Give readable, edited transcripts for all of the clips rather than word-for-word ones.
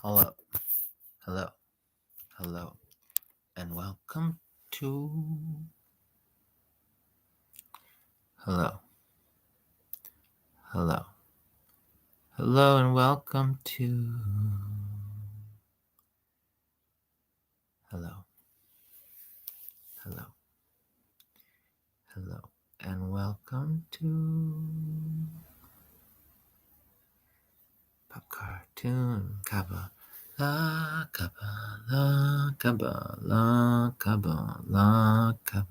Hello, hello, hello, and welcome to. Hello, hello, hello, and welcome to. Hello, hello, hello, and welcome to. Pop cartoon Kabbala, Kabbala, Kabbala, Kabbala, Kabbala.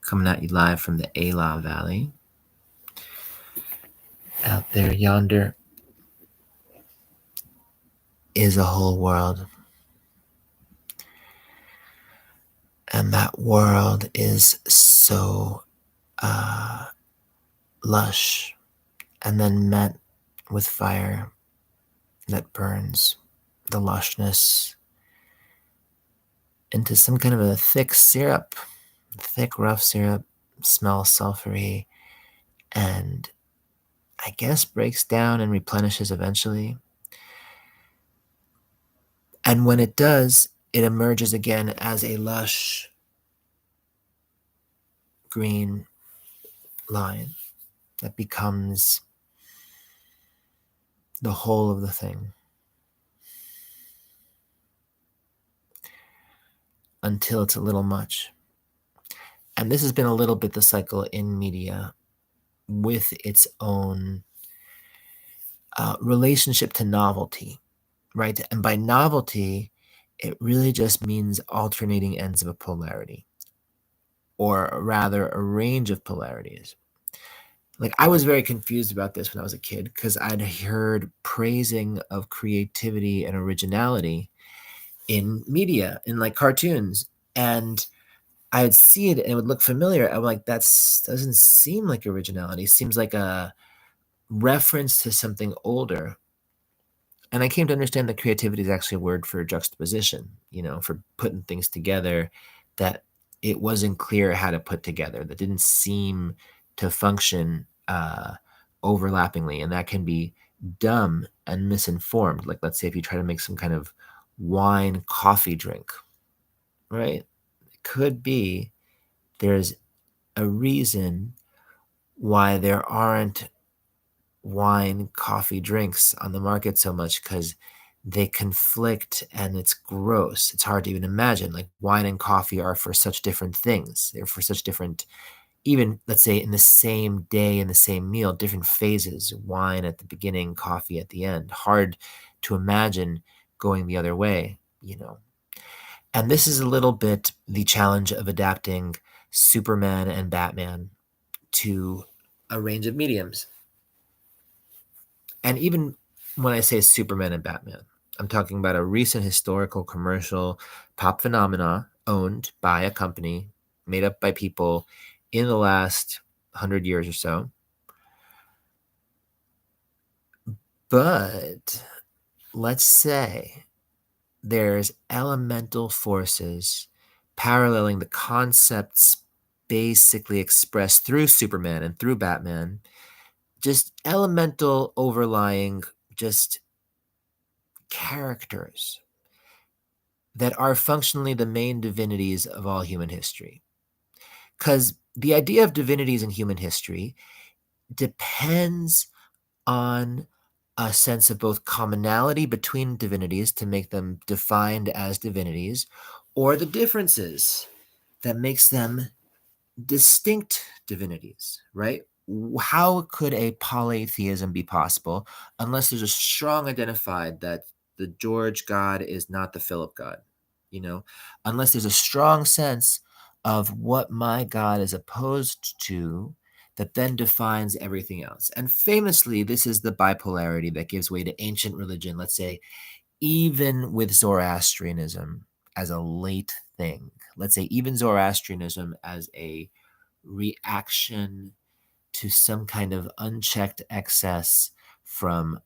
Coming at you live from the Elah Valley. Out there yonder is a whole world. And that world is so lush and then met with fire that burns the lushness into some kind of a thick syrup, thick, rough syrup, smells sulfury, and I guess breaks down and replenishes eventually. And when it does, it emerges again as a lush green line that becomes the whole of the thing until it's a little much. And this has been a little bit the cycle in media with its own relationship to novelty, right? And by novelty, it really just means alternating ends of a polarity, or rather a range of polarities. Like, I was very confused about this when I was a kid because I'd heard praising of creativity and originality in media, in like cartoons, and I'd see it and it would look familiar. I'm like, that doesn't seem like originality. It seems like a reference to something older. And I came to understand that creativity is actually a word for juxtaposition, for putting things together that it wasn't clear how to put together, that didn't seem to function overlappingly. And that can be dumb and misinformed. Like, let's say if you try to make some kind of wine coffee drink, right? It could be there's a reason why there aren't wine coffee drinks on the market so much, because they conflict and it's gross. It's hard to even imagine. Like, wine and coffee are for such different things. They're for such different, even let's say in the same day, in the same meal, different phases. Wine at the beginning, coffee at the end. Hard to imagine going the other way, And this is a little bit the challenge of adapting Superman and Batman to a range of mediums. And even when I say Superman and Batman, I'm talking about a recent historical commercial pop phenomena owned by a company, made up by people in the last 100 years or so. But let's say there's elemental forces paralleling the concepts basically expressed through Superman and through Batman, just elemental overlying, just characters that are functionally the main divinities of all human history. Because the idea of divinities in human history depends on a sense of both commonality between divinities to make them defined as divinities, or the differences that makes them distinct divinities, right? How could a polytheism be possible unless there's a strong identified that the George God is not the Philip God, unless there's a strong sense of what my God is opposed to that then defines everything else. And famously, this is the bipolarity that gives way to ancient religion, let's say, even with Zoroastrianism as a late thing. Let's say even Zoroastrianism as a reaction to some kind of unchecked excess from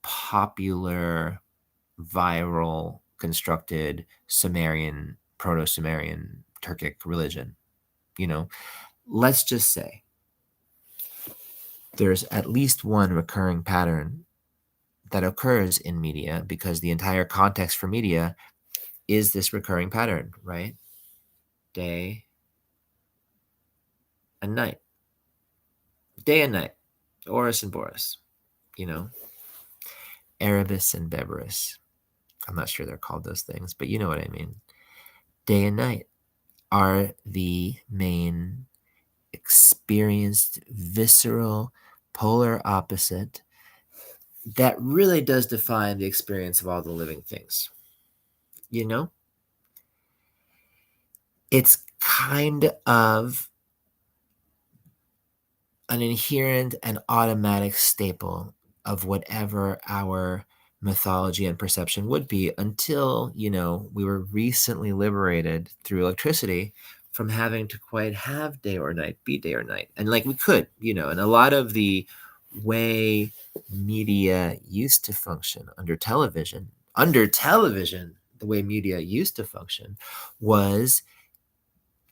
popular, viral, constructed Sumerian, Proto-Sumerian, Turkic religion. Let's just say there's at least one recurring pattern that occurs in media, because the entire context for media is this recurring pattern, right? Day and night. Day and night. Oris and Boris, you know, Erebus and Beberus. I'm not sure they're called those things, but you know what I mean. Day and night are the main experienced, visceral, polar opposite that really does define the experience of all the living things. You know? It's kind of an inherent and automatic staple of whatever our mythology and perception would be, until, we were recently liberated through electricity from having to quite have day or night, be day or night. And like we could, and a lot of the way media used to function under television, the way media used to function was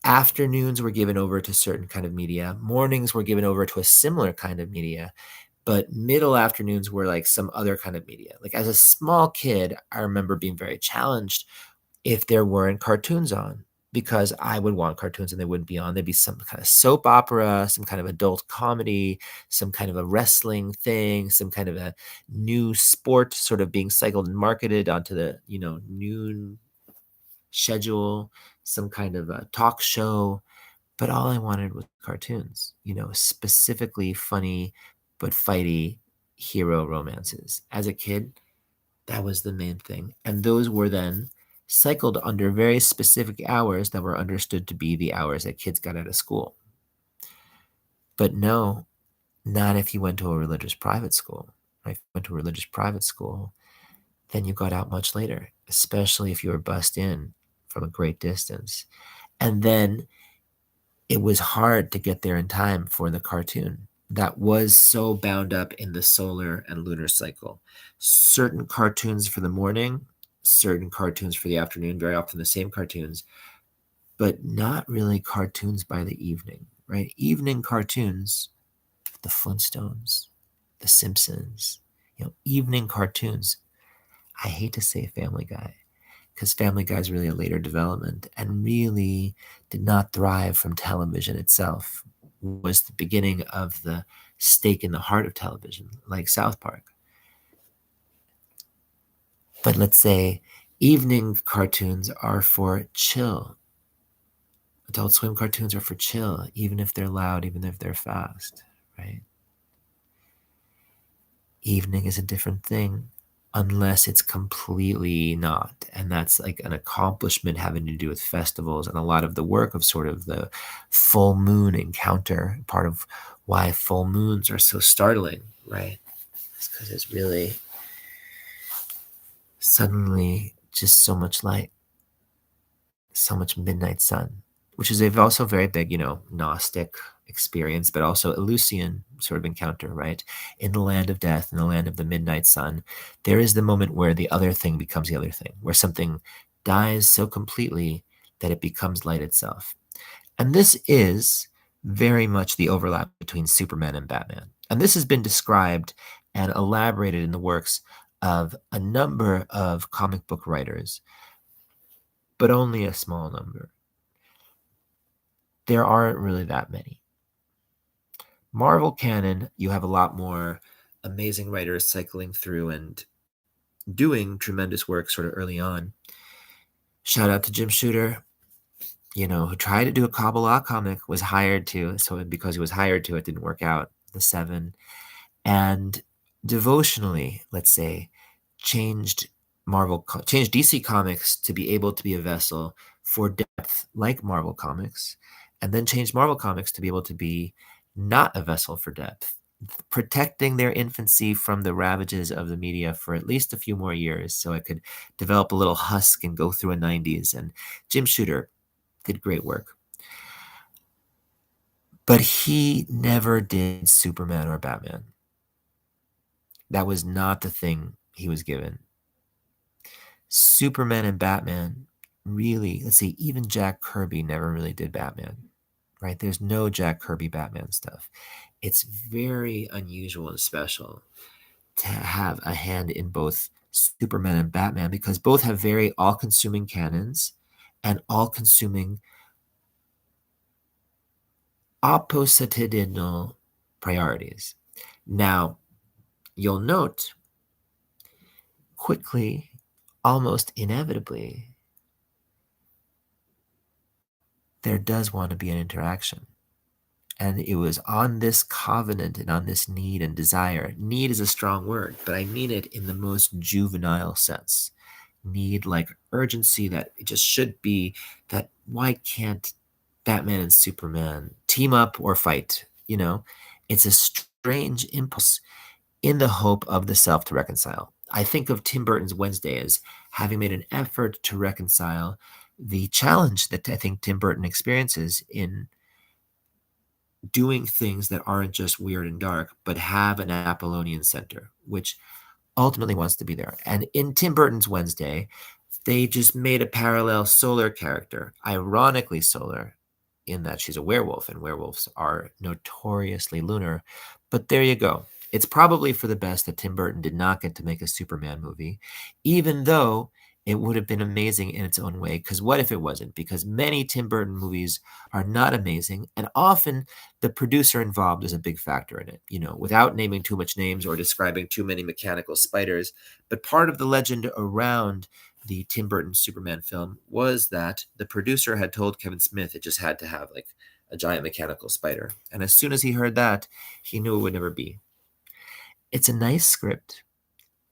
afternoons were given over to certain kind of media, mornings were given over to a similar kind of media, but middle afternoons were like some other kind of media. Like as a small kid, I remember being very challenged if there weren't cartoons on, because I would want cartoons and they wouldn't be on. There'd be some kind of soap opera, some kind of adult comedy, some kind of a wrestling thing, some kind of a new sport sort of being cycled and marketed onto the, noon schedule, some kind of a talk show. But all I wanted was cartoons, specifically funny but fighty hero romances. As a kid, that was the main thing. And those were then cycled under very specific hours that were understood to be the hours that kids got out of school. But no, not if you went to a religious private school. If you went to a religious private school, then you got out much later, especially if you were bussed in from a great distance. And then it was hard to get there in time for the cartoon that was so bound up in the solar and lunar cycle. Certain cartoons for the morning, certain cartoons for the afternoon, very often the same cartoons, but not really cartoons by the evening, right? Evening cartoons, the Flintstones, the Simpsons, evening cartoons. I hate to say Family Guy, because Family Guy is really a later development and really did not thrive from television itself. Was the beginning of the stake in the heart of television, like South Park. But let's say evening cartoons are for chill. Adult Swim cartoons are for chill, even if they're loud, even if they're fast, right? Evening is a different thing, unless it's completely not. And that's like an accomplishment having to do with festivals and a lot of the work of sort of the full moon encounter. Part of why full moons are so startling, right? It's because it's really suddenly just so much light, so much midnight sun, which is also very big, Gnostic experience, but also Eleusinian sort of encounter, right? In the land of death, in the land of the midnight sun, there is the moment where the other thing becomes the other thing, where something dies so completely that it becomes light itself. And this is very much the overlap between Superman and Batman. And this has been described and elaborated in the works of a number of comic book writers, but only a small number. There aren't really that many. Marvel canon, you have a lot more amazing writers cycling through and doing tremendous work sort of early on. Shout out to Jim Shooter, who tried to do a Kabbala comic, was hired to. So because he was hired to, it didn't work out. The Seven. And devotionally, let's say, changed DC Comics to be able to be a vessel for depth like Marvel Comics, and then changed Marvel Comics to be able to be not a vessel for depth, protecting their infancy from the ravages of the media for at least a few more years so it could develop a little husk and go through a 90s. And Jim Shooter did great work. But he never did Superman or Batman. That was not the thing he was given. Superman and Batman, really, let's say even Jack Kirby never really did Batman, right? There's no Jack Kirby Batman stuff. It's very unusual and special. to have a hand in both Superman and Batman because both have very all-consuming canons and all-consuming oppositudinal priorities. Now, you'll note quickly, almost inevitably, there does want to be an interaction. And it was on this covenant and on this need and desire. Need is a strong word, but I mean it in the most juvenile sense. Need like urgency that it just should be that why can't Batman and Superman team up or fight? You know, it's a strange impulse in the hope of the self to reconcile. I think of Tim Burton's Wednesday as having made an effort to reconcile the challenge that I think Tim Burton experiences in doing things that aren't just weird and dark, but have an Apollonian center, which ultimately wants to be there. And in Tim Burton's Wednesday, they just made a parallel solar character, ironically solar, in that she's a werewolf, and werewolves are notoriously lunar. But there you go. It's probably for the best that Tim Burton did not get to make a Superman movie, even though it would have been amazing in its own way. Because what if it wasn't? Because many Tim Burton movies are not amazing, and often the producer involved is a big factor in it, you know, without naming too much names or describing too many mechanical spiders. But part of the legend around the Tim Burton Superman film was that the producer had told Kevin Smith it just had to have like a giant mechanical spider. And as soon as he heard that, he knew it would never be. It's a nice script,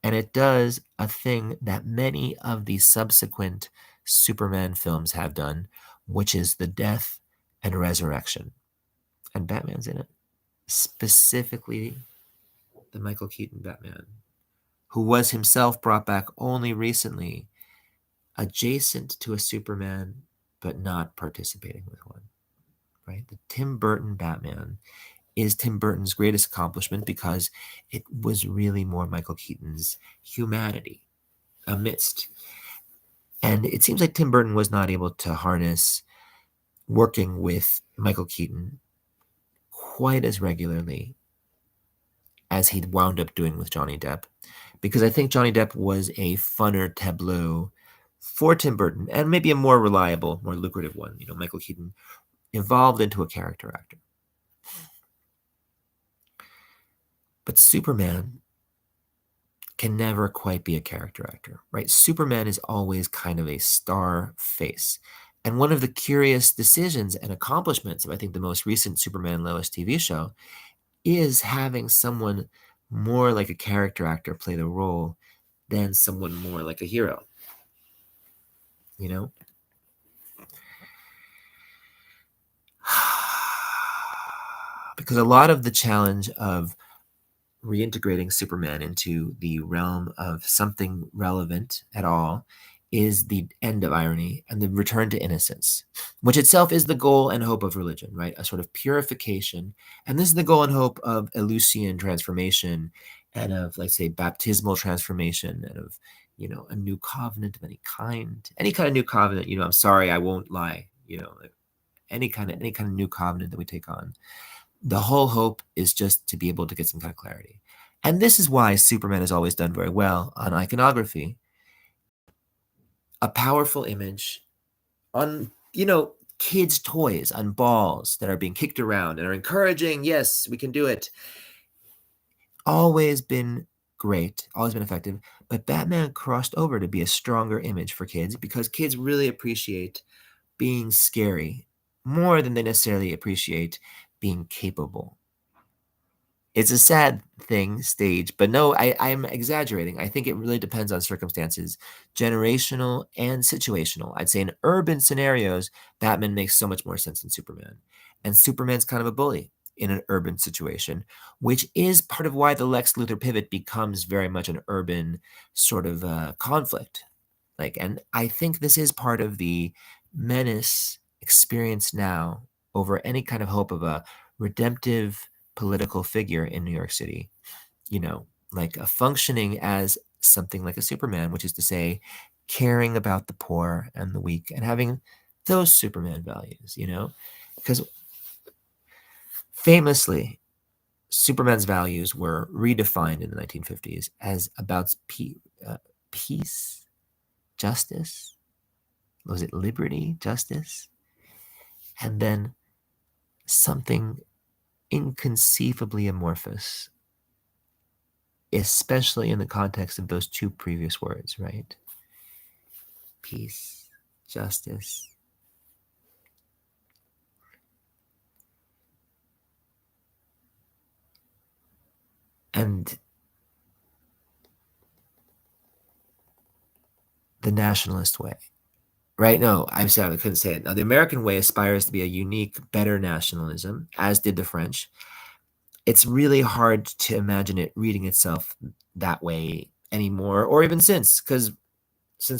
and it does a thing that many of the subsequent Superman films have done, which is the death and resurrection. And Batman's in it. Specifically, the Michael Keaton Batman, who was himself brought back only recently, adjacent to a Superman, but not participating with one. Right? The Tim Burton Batman is Tim Burton's greatest accomplishment because it was really more Michael Keaton's humanity amidst. And it seems like Tim Burton was not able to harness working with Michael Keaton quite as regularly as he'd wound up doing with Johnny Depp, because I think Johnny Depp was a funner tableau for Tim Burton and maybe a more reliable, more lucrative one. You know, Michael Keaton evolved into a character actor. But Superman can never quite be a character actor, right? Superman is always kind of a star face. And one of the curious decisions and accomplishments of, I think, the most recent Superman Lois TV show is having someone more like a character actor play the role than someone more like a hero. You know? Because a lot of the challenge of reintegrating Superman into the realm of something relevant at all is the end of irony and the return to innocence, which itself is the goal and hope of religion, right? A sort of purification. And this is the goal and hope of Eleusinian transformation and of, let's say, baptismal transformation and of, you know, a new covenant of any kind of new covenant, you know, I'm sorry, I won't lie, you know, any kind of new covenant that we take on. The whole hope is just to be able to get some kind of clarity. And this is why Superman has always done very well on iconography. A powerful image on, you know, kids' toys, on balls that are being kicked around and are encouraging, yes, we can do it. Always been great, always been effective. But Batman crossed over to be a stronger image for kids because kids really appreciate being scary more than they necessarily appreciate being capable. It's a sad thing, stage, but no, I'm exaggerating. I think it really depends on circumstances, generational and situational. I'd say in urban scenarios, Batman makes so much more sense than Superman. And Superman's kind of a bully in an urban situation, which is part of why the Lex Luthor pivot becomes very much an urban sort of conflict. And I think this is part of the menace experienced now over any kind of hope of a redemptive political figure in New York City, you know, like a functioning as something like a Superman, which is to say, caring about the poor and the weak and having those Superman values, you know, because famously, Superman's values were redefined in the 1950s as about peace, justice, was it liberty, justice, and then something inconceivably amorphous, especially in the context of those two previous words, right? Peace, justice. And the nationalist way, right? No, I'm sorry, I couldn't say it. Now, the American way aspires to be a unique, better nationalism, as did the French. It's really hard to imagine it reading itself that way anymore, or even since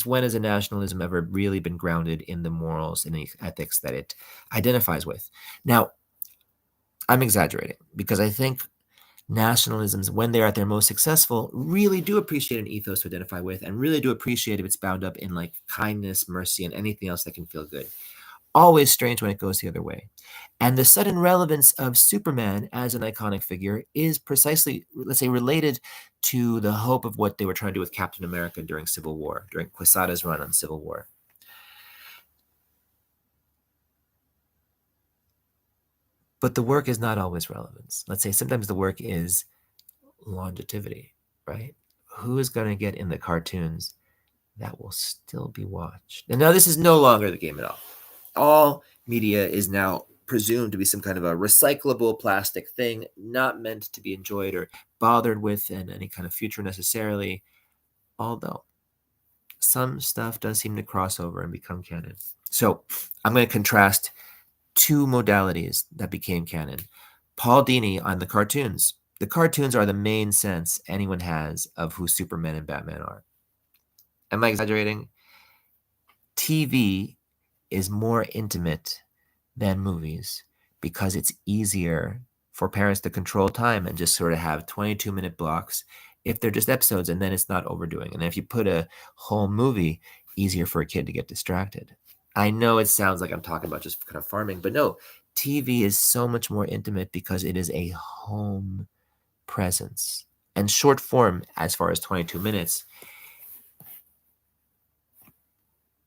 when has a nationalism ever really been grounded in the morals and the ethics that it identifies with? Now, I'm exaggerating because I think nationalisms, when they're at their most successful, really do appreciate an ethos to identify with and really do appreciate if it's bound up in like kindness, mercy, and anything else that can feel good. Always strange when it goes the other way. And the sudden relevance of Superman as an iconic figure is precisely, let's say, related to the hope of what they were trying to do with Captain America during Civil War, during Quesada's run on Civil War. But the work is not always relevance. Let's say sometimes the work is longevity, right? Who is going to get in the cartoons that will still be watched? And now this is no longer the game at all. All media is now presumed to be some kind of a recyclable plastic thing, not meant to be enjoyed or bothered with in any kind of future necessarily, although some stuff does seem to cross over and become canon. So I'm going to contrast two modalities that became canon. Paul Dini on the cartoons. The cartoons are the main sense anyone has of who Superman and Batman are. Am I exaggerating? TV is more intimate than movies because it's easier for parents to control time and just sort of have 22-minute blocks if they're just episodes, and then it's not overdoing. And if you put a whole movie, easier for a kid to get distracted. I know it sounds like I'm talking about just kind of farming, but no, TV is so much more intimate because it is a home presence. And short form, as far as 22 minutes,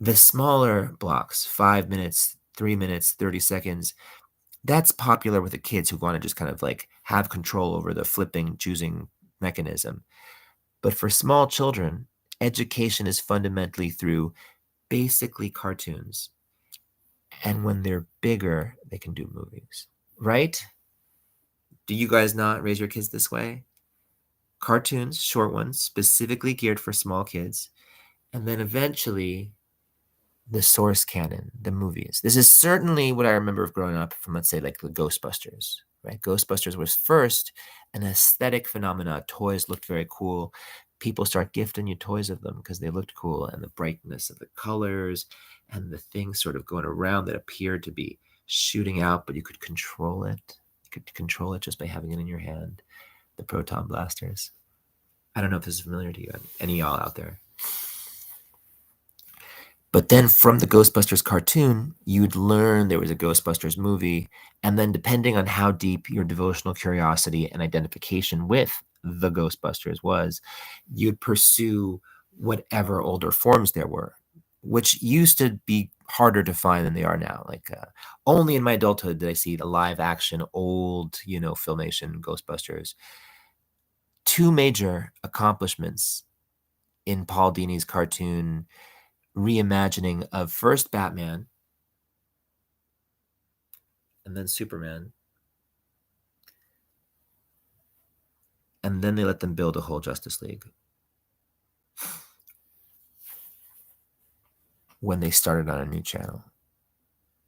the smaller blocks, 5 minutes, 3 minutes, 30 seconds, that's popular with the kids who want to just kind of like have control over the flipping, choosing mechanism. But for small children, education is fundamentally through basically cartoons. And when they're bigger, they can do movies, right? Do you guys not raise your kids this way? Cartoons, short ones, specifically geared for small kids. And then eventually the source canon, the movies. This is certainly what I remember of growing up from, let's say, like the Ghostbusters, right? Ghostbusters was first an aesthetic phenomena. Toys looked very cool. People start gifting you toys of them because they looked cool, and the brightness of the colors and the things sort of going around that appeared to be shooting out, but you could control it. You could control it just by having it in your hand. The proton blasters. I don't know if this is familiar to you, any y'all out there. But then from the Ghostbusters cartoon, you'd learn there was a Ghostbusters movie. And then depending on how deep your devotional curiosity and identification with the Ghostbusters was, you'd pursue whatever older forms there were, which used to be harder to find than they are now. Like only in my adulthood did I see the live action, old, Filmation Ghostbusters. Two major accomplishments in Paul Dini's cartoon reimagining of first Batman and then Superman. And then they let them build a whole Justice League. When they started on a new channel,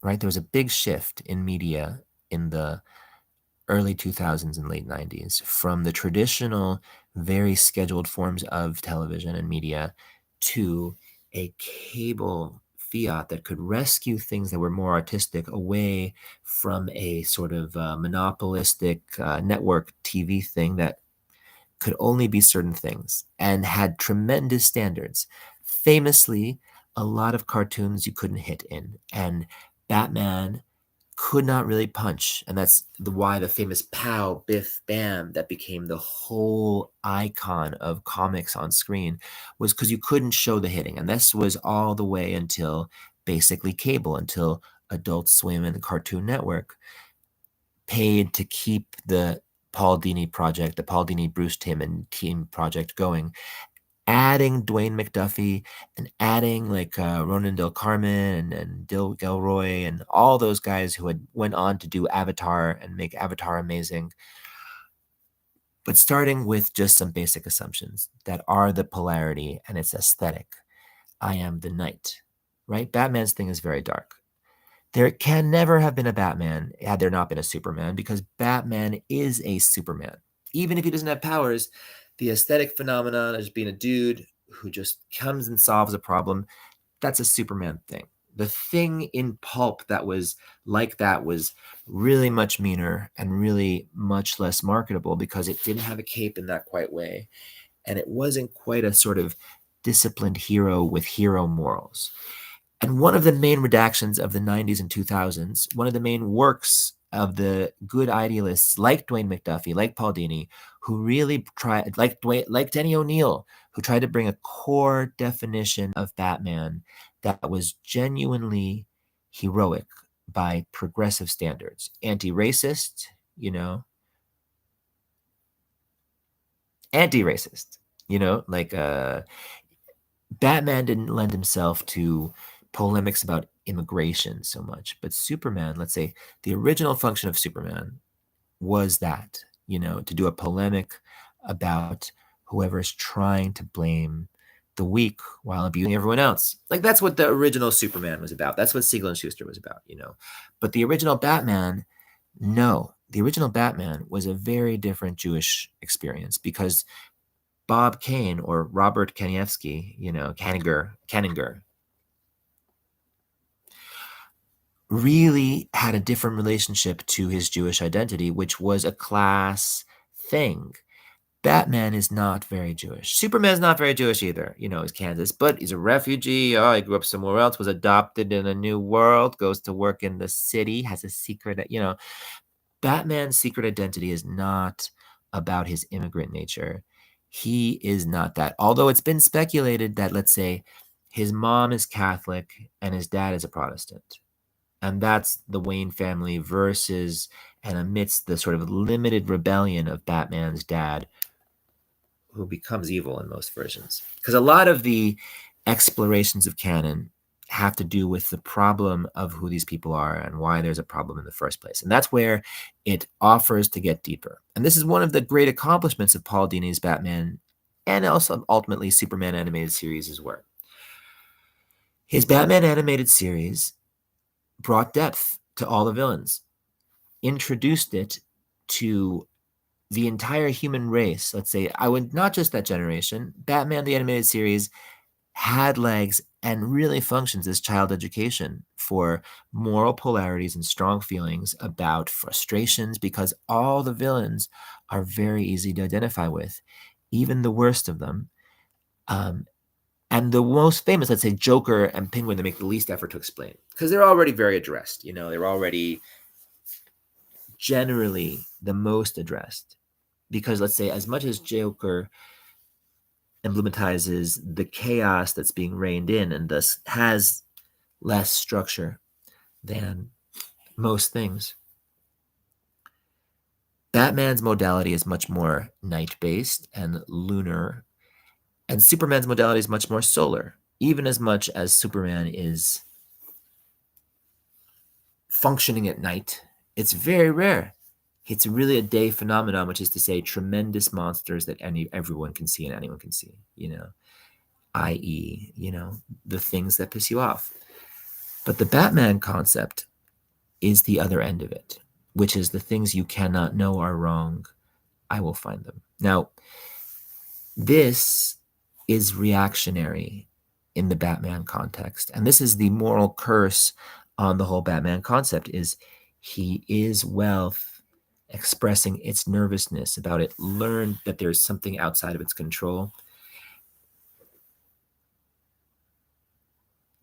right? There was a big shift in media in the early 2000s and late 90s from the traditional, very scheduled forms of television and media to a cable fiat that could rescue things that were more artistic away from a sort of monopolistic network TV thing that could only be certain things and had tremendous standards. Famously, a lot of cartoons you couldn't hit in, and Batman could not really punch. And that's why the famous pow, biff, bam that became the whole icon of comics on screen was because you couldn't show the hitting. And this was all the way until basically cable, until Adult Swim and the Cartoon Network paid to keep the Paul Dini project, the Paul Dini, Bruce Timm and team project going, adding Dwayne McDuffie and adding like Ronan Del Carmen and Dil Gilroy and all those guys who had went on to do Avatar and make Avatar amazing. But starting with just some basic assumptions that are the polarity and its aesthetic. I am the knight, right? Batman's thing is very dark. There can never have been a Batman had there not been a Superman, because Batman is a Superman. Even if he doesn't have powers, the aesthetic phenomenon of just being a dude who just comes and solves a problem, that's a Superman thing. The thing in pulp that was like that was really much meaner and really much less marketable because it didn't have a cape in that quite way. And it wasn't quite a sort of disciplined hero with hero morals. And one of the main redactions of the 90s and 2000s, one of the main works of the good idealists like Dwayne McDuffie, like Paul Dini, who really tried, like Denny O'Neil, who tried to bring a core definition of Batman that was genuinely heroic by progressive standards. Anti-racist, anti-racist, like Batman didn't lend himself to polemics about immigration so much, but Superman, let's say the original function of Superman was that, to do a polemic about whoever is trying to blame the weak while abusing everyone else. Like that's what the original Superman was about. That's what Siegel and Schuster was about, But the original Batman, no, the original Batman was a very different Jewish experience because Bob Kane or Robert Kanievsky, Kanninger, really had a different relationship to his Jewish identity, which was a class thing. Batman is not very Jewish. Superman's not very Jewish either. He's Kansas, but he's a refugee. Oh, he grew up somewhere else, was adopted in a new world, goes to work in the city, has a secret, Batman's secret identity is not about his immigrant nature. He is not that. Although it's been speculated that, let's say, his mom is Catholic and his dad is a Protestant. And that's the Wayne family versus and amidst the sort of limited rebellion of Batman's dad, who becomes evil in most versions. Because a lot of the explorations of canon have to do with the problem of who these people are and why there's a problem in the first place. And that's where it offers to get deeper. And this is one of the great accomplishments of Paul Dini's Batman and also ultimately Superman animated series' work. His Batman animated series brought depth to all the villains, introduced it to the entire human race. Let's say, I would not just that generation. Batman, the animated series, had legs and really functions as child education for moral polarities and strong feelings about frustrations, because all the villains are very easy to identify with, even the worst of them. And the most famous, let's say, Joker and Penguin, they make the least effort to explain because they're already very addressed. They're already generally the most addressed. Because let's say, as much as Joker emblematizes the chaos that's being reined in and thus has less structure than most things, Batman's modality is much more night-based and lunar, and Superman's modality is much more solar, even as much as Superman is functioning at night. It's very rare. It's really a day phenomenon, which is to say tremendous monsters that everyone can see and anyone can see, i.e., the things that piss you off. But the Batman concept is the other end of it, which is the things you cannot know are wrong. I will find them. Now, this is reactionary in the Batman context. And this is the moral curse on the whole Batman concept, is he is wealth expressing its nervousness about it, learned that there's something outside of its control.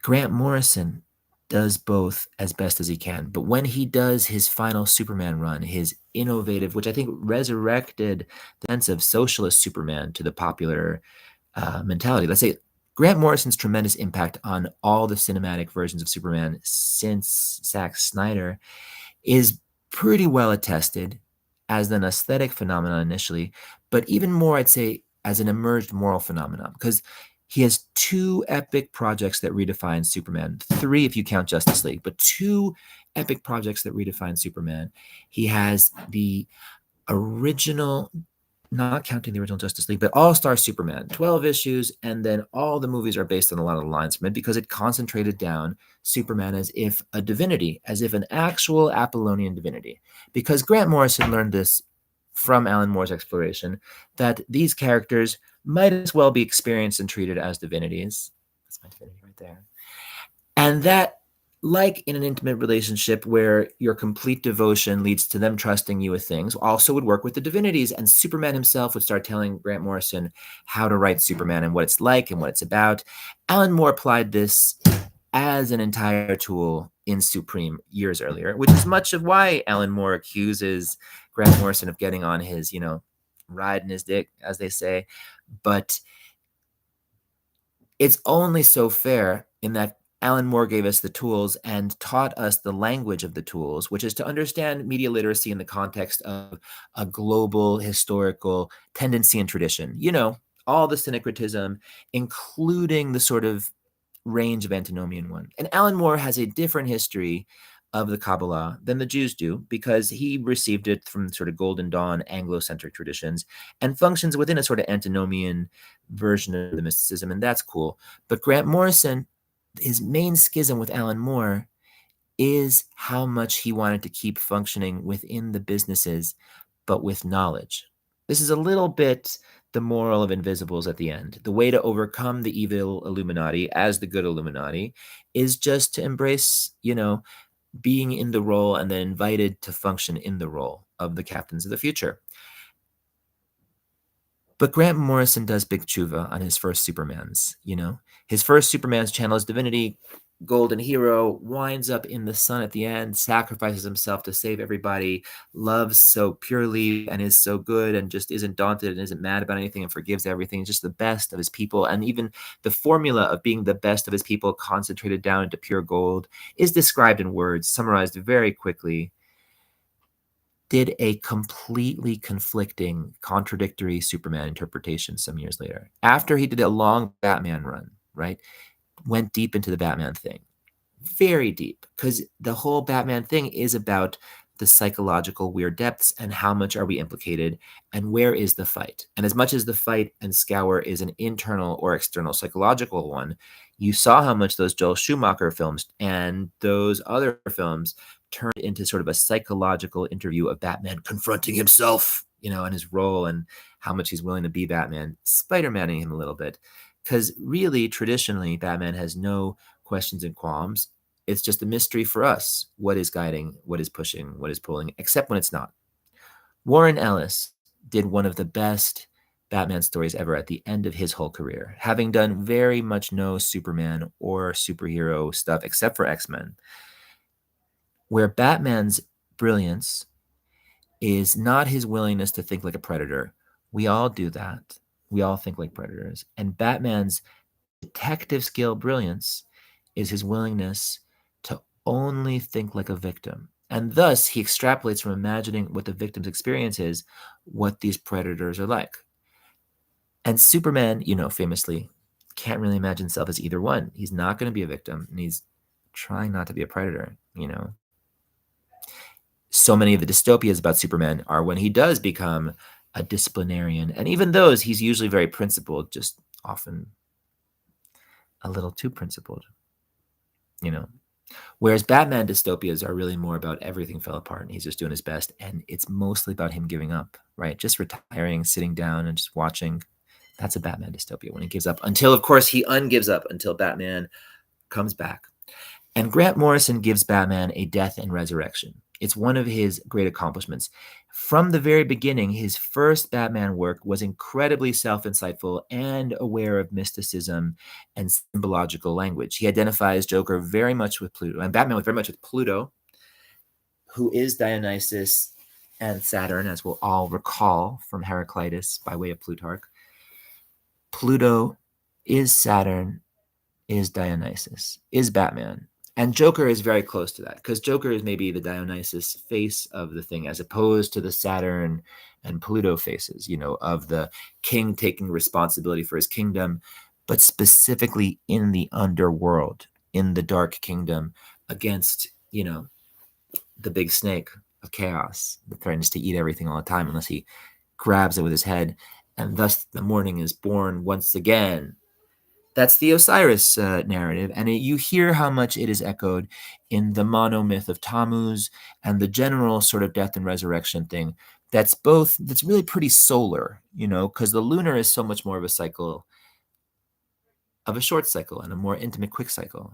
Grant Morrison does both as best as he can. But when he does his final Superman run, his innovative, which I think resurrected the sense of socialist Superman to the popular mentality. Let's say Grant Morrison's tremendous impact on all the cinematic versions of Superman since Zack Snyder is pretty well attested as an aesthetic phenomenon initially, but even more, I'd say, as an emerged moral phenomenon, because he has two epic projects that redefine Superman. Three, if you count Justice League, but two epic projects that redefine Superman. He has the original, not counting the original Justice League, but All-Star Superman, 12 issues, and then all the movies are based on a lot of the lines from it because it concentrated down Superman as if a divinity, as if an actual Apollonian divinity. Because Grant Morrison learned this from Alan Moore's exploration, that these characters might as well be experienced and treated as divinities. That's my divinity right there. And that, like in an intimate relationship where your complete devotion leads to them trusting you with things, also would work with the divinities. And Superman himself would start telling Grant Morrison how to write Superman and what it's like and what it's about. Alan Moore applied this as an entire tool in Supreme years earlier, which is much of why Alan Moore accuses Grant Morrison of getting on his, riding his dick, as they say. But it's only so fair in that Alan Moore gave us the tools and taught us the language of the tools, which is to understand media literacy in the context of a global historical tendency and tradition. All the syncretism, including the sort of range of antinomian one. And Alan Moore has a different history of the Kabbala than the Jews do because he received it from sort of Golden Dawn Anglo-centric traditions and functions within a sort of antinomian version of the mysticism, and that's cool. But Grant Morrison, his main schism with Alan Moore is how much he wanted to keep functioning within the businesses, but with knowledge. This is a little bit the moral of Invisibles at the end. The way to overcome the evil Illuminati as the good Illuminati is just to embrace, being in the role and then invited to function in the role of the captains of the future. But Grant Morrison does big tshuva on his first Supermans, His first Superman's channel is divinity, golden hero, winds up in the sun at the end, sacrifices himself to save everybody, loves so purely and is so good and just isn't daunted and isn't mad about anything and forgives everything. Just the best of his people. And even the formula of being the best of his people concentrated down into pure gold is described in words, summarized very quickly. Did a completely conflicting, contradictory Superman interpretation some years later. After he did a long Batman run, right? Went deep into the Batman thing. Very deep, because the whole Batman thing is about the psychological weird depths and how much are we implicated and where is the fight. And as much as the fight and scour is an internal or external psychological one, you saw how much those Joel Schumacher films and those other films turned into sort of a psychological interview of Batman confronting himself, and his role and how much he's willing to be Batman, Spider-Maning him a little bit. Because really, traditionally, Batman has no questions and qualms. It's just a mystery for us. What is guiding, what is pushing, what is pulling, except when it's not. Warren Ellis did one of the best Batman stories ever at the end of his whole career, having done very much no Superman or superhero stuff except for X-Men, where Batman's brilliance is not his willingness to think like a predator. We all do that. We all think like predators. And Batman's detective skill brilliance is his willingness to only think like a victim. And thus, he extrapolates from imagining what the victim's experience is, what these predators are like. And Superman, famously can't really imagine himself as either one. He's not going to be a victim, and he's trying not to be a predator, So many of the dystopias about Superman are when he does become a disciplinarian. And even those, he's usually very principled, just often a little too principled, Whereas Batman dystopias are really more about everything fell apart and he's just doing his best. And it's mostly about him giving up, right? Just retiring, sitting down and just watching. That's a Batman dystopia when he gives up until, of course, he ungives up until Batman comes back. And Grant Morrison gives Batman a death and resurrection. It's one of his great accomplishments. From the very beginning, his first Batman work was incredibly self-insightful and aware of mysticism and symbological language. He identifies Joker very much with Pluto, and Batman very much with Pluto, who is Dionysus and Saturn, as we'll all recall from Heraclitus by way of Plutarch. Pluto is Saturn, is Dionysus, is Batman. And Joker is very close to that, because Joker is maybe the Dionysus face of the thing, as opposed to the Saturn and Pluto faces, of the king taking responsibility for his kingdom, but specifically in the underworld, in the dark kingdom, against, the big snake of chaos that threatens to eat everything all the time unless he grabs it with his head. And thus the morning is born once again. That's the Osiris narrative, and you hear how much it is echoed in the monomyth of Tammuz and the general sort of death and resurrection thing. That's really pretty solar, because the lunar is so much more of a cycle, of a short cycle and a more intimate quick cycle.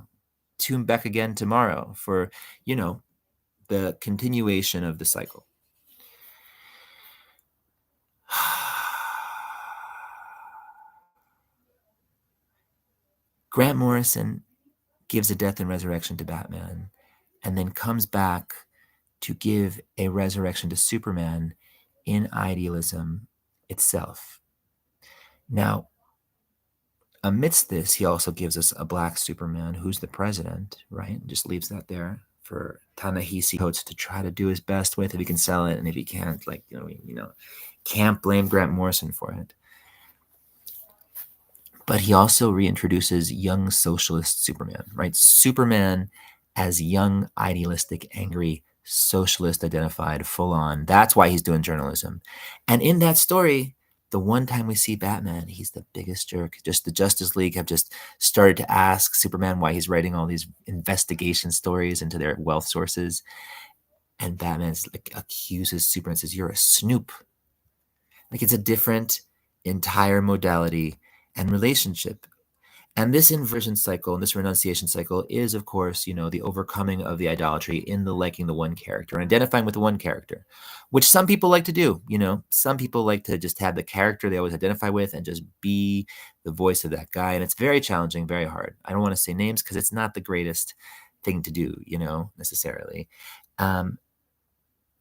Tune back again tomorrow for, the continuation of the cycle. Grant Morrison gives a death and resurrection to Batman, and then comes back to give a resurrection to Superman in idealism itself. Now, amidst this, he also gives us a black Superman who's the president, right? Just leaves that there for Ta-Nehisi Coates to try to do his best with if he can sell it, and if he can't, can't blame Grant Morrison for it. But he also reintroduces young socialist Superman, right? Superman as young, idealistic, angry, socialist identified, full on. That's why he's doing journalism. And in that story, the one time we see Batman, he's the biggest jerk. Just the Justice League have just started to ask Superman why he's writing all these investigation stories into their wealth sources. And Batman accuses Superman, says, "You're a snoop." It's a different entire modality and relationship. And this inversion cycle and this renunciation cycle is, of course, the overcoming of the idolatry in the liking the one character and identifying with the one character, which some people like to do. Some people like to just have the character they always identify with and just be the voice of that guy. And it's very challenging, very hard. I don't want to say names because it's not the greatest thing to do, necessarily.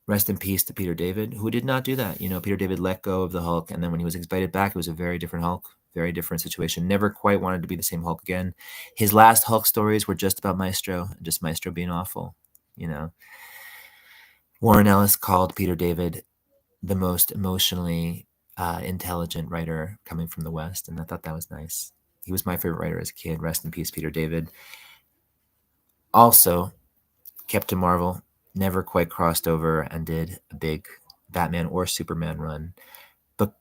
Rest in peace to Peter David, who did not do that. Peter David let go of the Hulk, and then when he was invited back, it was a very different Hulk, very different situation. Never quite wanted to be the same Hulk again. His last Hulk stories were just about Maestro, just Maestro being awful. Warren Ellis called Peter David the most emotionally intelligent writer coming from the West, and I thought that was nice. He was my favorite writer as a kid. Rest in peace, Peter David. Also, Captain Marvel never quite crossed over and did a big Batman or Superman run. But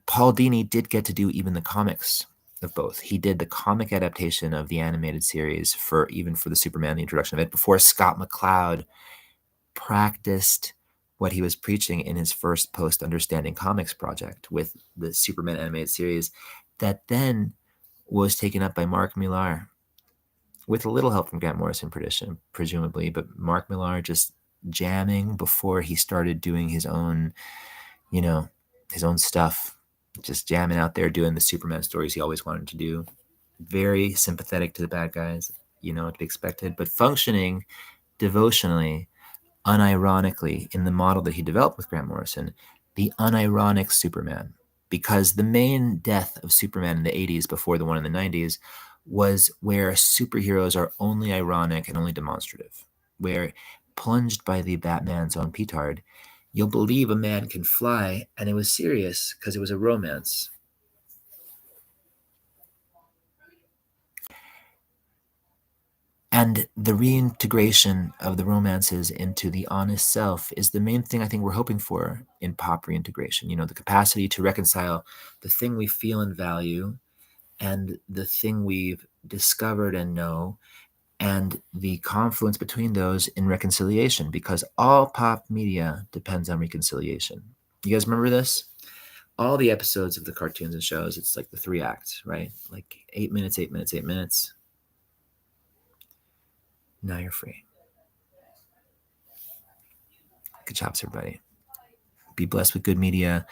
Paul Dini did get to do even the comics of both. He did the comic adaptation of the animated series for the Superman, the introduction of it, before Scott McCloud practiced what he was preaching in his first post-understanding comics project with the Superman animated series that then was taken up by Mark Millar, with a little help from Grant Morrison, presumably, but Mark Millar just jamming before he started doing his own, his own stuff, just jamming out there doing the Superman stories he always wanted to do. Very sympathetic to the bad guys, to be expected, but functioning devotionally, unironically in the model that he developed with Grant Morrison, the unironic Superman. Because the main death of Superman in the 80s before the one in the 90s was where superheroes are only ironic and only demonstrative, where plunged by the Batman's own petard, you'll believe a man can fly, and it was serious because it was a romance. And the reintegration of the romances into the honest self is the main thing I think we're hoping for in pop reintegration. The capacity to reconcile the thing we feel and value and the thing we've discovered and know, and the confluence between those in reconciliation, because all pop media depends on reconciliation. You guys remember this? All the episodes of the cartoons and shows, it's like the 3 acts, right? Like 8 minutes, 8 minutes, 8 minutes. Now you're free. Good job, everybody. Be blessed with good media.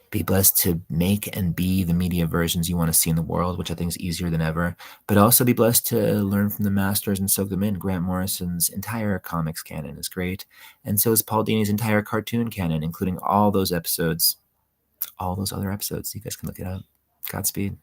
Be blessed to make and be the media versions you want to see in the world, which I think is easier than ever. But also be blessed to learn from the masters and soak them in. Grant Morrison's entire comics canon is great. And so is Paul Dini's entire cartoon canon, including all those episodes, all those other episodes. You guys can look it up. Godspeed.